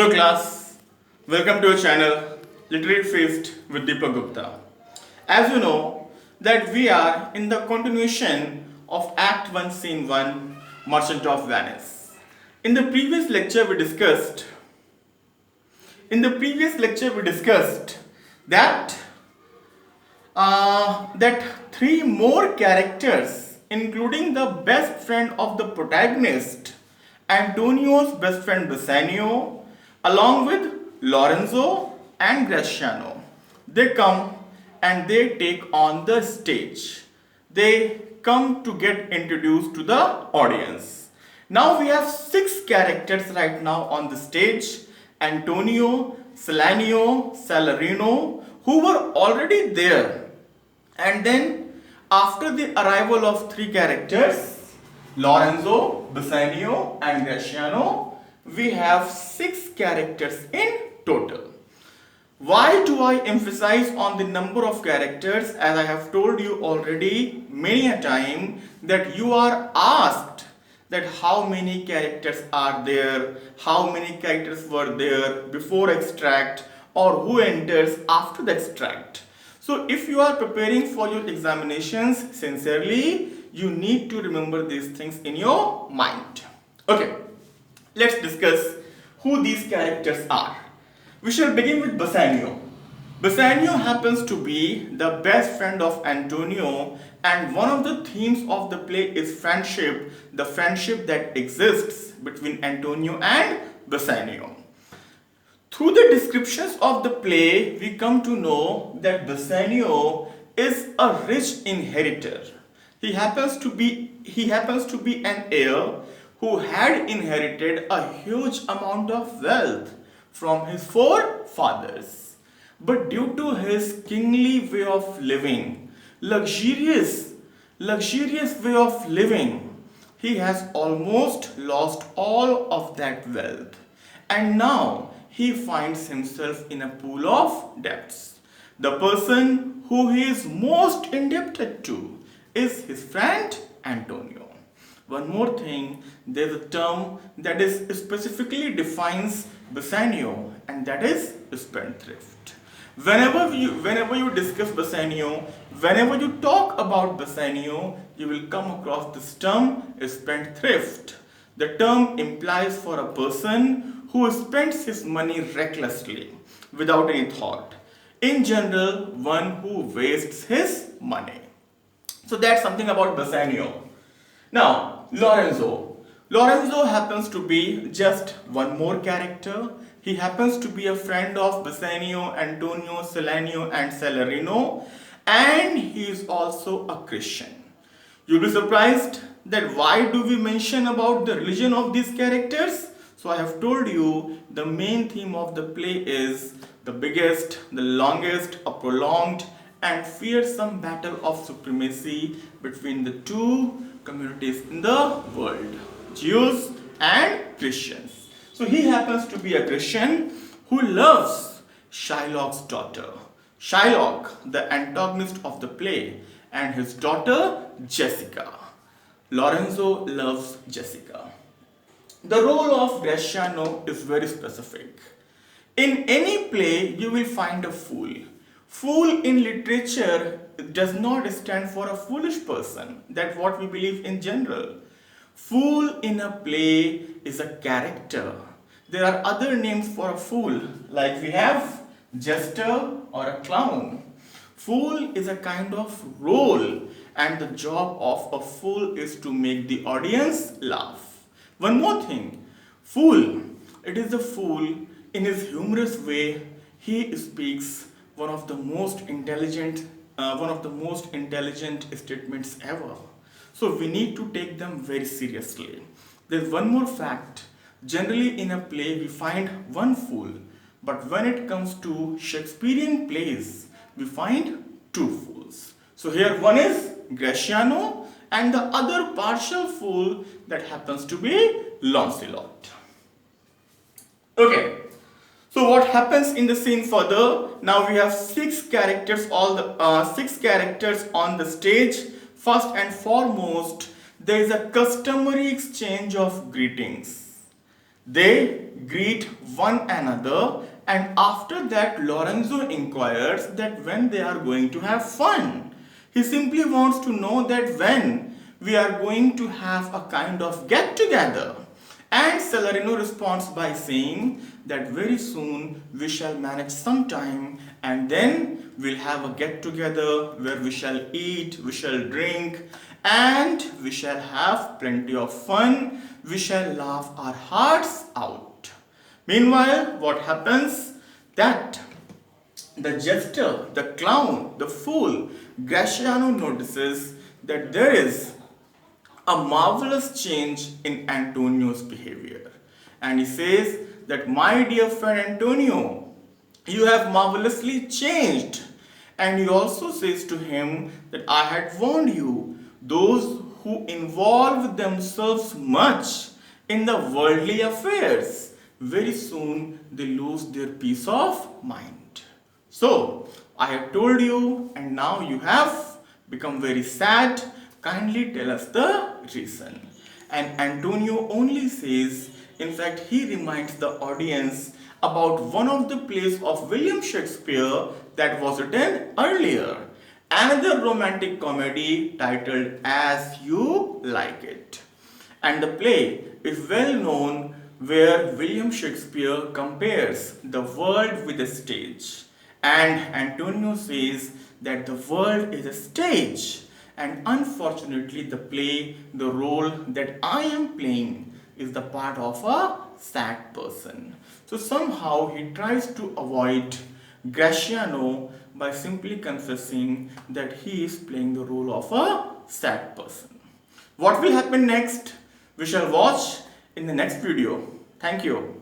Hello class, welcome to our channel Literary Feast with Deepak Gupta. As you know that we are in the continuation of Act 1 Scene 1 Merchant of Venice. In the previous lecture we discussed that three more characters, including the best friend of the protagonist, Antonio's best friend Bassanio, along with Lorenzo and Graciano, they come and they take on the stage. They come to get introduced to the audience. Now we have six characters right now on the stage: Antonio, Salanio, Salarino, who were already there. And then after the arrival of three characters, Lorenzo, Bassanio and Graciano, we have six characters in total. Why do I emphasize on the number of characters? As I have told you already many a time that you are asked that how many characters are there, how many characters were there before extract, or who enters after the extract. So if you are preparing for your examinations sincerely, you need to remember these things in your mind. Okay, let's discuss who these characters are. We shall begin with Bassanio. Bassanio happens to be the best friend of Antonio, and one of the themes of the play is friendship, the friendship that exists between Antonio and Bassanio. Through the descriptions of the play, we come to know that Bassanio is a rich inheritor. He happens to be an heir who had inherited a huge amount of wealth from his forefathers. But due to his kingly way of living, luxurious way of living, he has almost lost all of that wealth. And now he finds himself in a pool of debts. The person who he is most indebted to is his friend Antonio. One more thing, there's a term that is specifically defines Bassanio, and that is spendthrift. Whenever you discuss Bassanio, whenever you talk about Bassanio, you will come across this term spendthrift. The term implies for a person who spends his money recklessly without any thought. In general, one who wastes his money. So that's something about Bassanio. Now, Lorenzo. Lorenzo happens to be just one more character. He happens to be a friend of Bassanio, Antonio, Salanio and Salarino, and he is also a Christian. You'll be surprised that why do we mention about the religion of these characters? So I have told you the main theme of the play is the biggest, the longest, a prolonged and fearsome battle of supremacy between the two communities in the world, Jews and Christians. So he happens to be a Christian who loves Shylock's daughter. Shylock, the antagonist of the play, and his daughter Jessica. Lorenzo loves Jessica. The role of Graciano is very specific. In any play, you will find a fool. Fool in literature does not stand for a foolish person. That's what we believe in general. Fool in a play is a character. There are other names for a fool, like we have jester or a clown. Fool is a kind of role, and the job of a fool is to make the audience laugh. One more thing, fool. It is the fool in his humorous way. He speaks one of the most intelligent statements ever. So we need to take them very seriously. There's one more fact. Generally in a play we find one fool, but when it comes to Shakespearean plays, we find two fools. So here one is Graciano and the other partial fool that happens to be Lancelot. Okay. So what happens in the scene further? Now we have six characters on the stage. First and foremost, there is a customary exchange of greetings. They greet one another, and after that Lorenzo inquires that when they are going to have fun. He simply wants to know that when we are going to have a kind of get together. And Celerino responds by saying that very soon we shall manage some time, and then we'll have a get together where we shall eat, we shall drink, and we shall have plenty of fun. We shall laugh our hearts out. Meanwhile, what happens? That the jester, the clown, the fool, Graciano notices that there is a marvelous change in Antonio's behavior. And he says that, my dear friend Antonio, you have marvelously changed. And he also says to him that I had warned you, those who involve themselves much in the worldly affairs, very soon they lose their peace of mind. So, I have told you, and now you have become very sad. Kindly tell us the reason. And Antonio only says, in fact, he reminds the audience about one of the plays of William Shakespeare that was written earlier. Another romantic comedy titled As You Like It. And the play is well known, where William Shakespeare compares the world with a stage. And Antonio says that the world is a stage. And unfortunately, the play, the role that I am playing, is the part of a sad person. So somehow he tries to avoid Graciano by simply confessing that he is playing the role of a sad person. What will happen next? We shall watch in the next video. Thank you.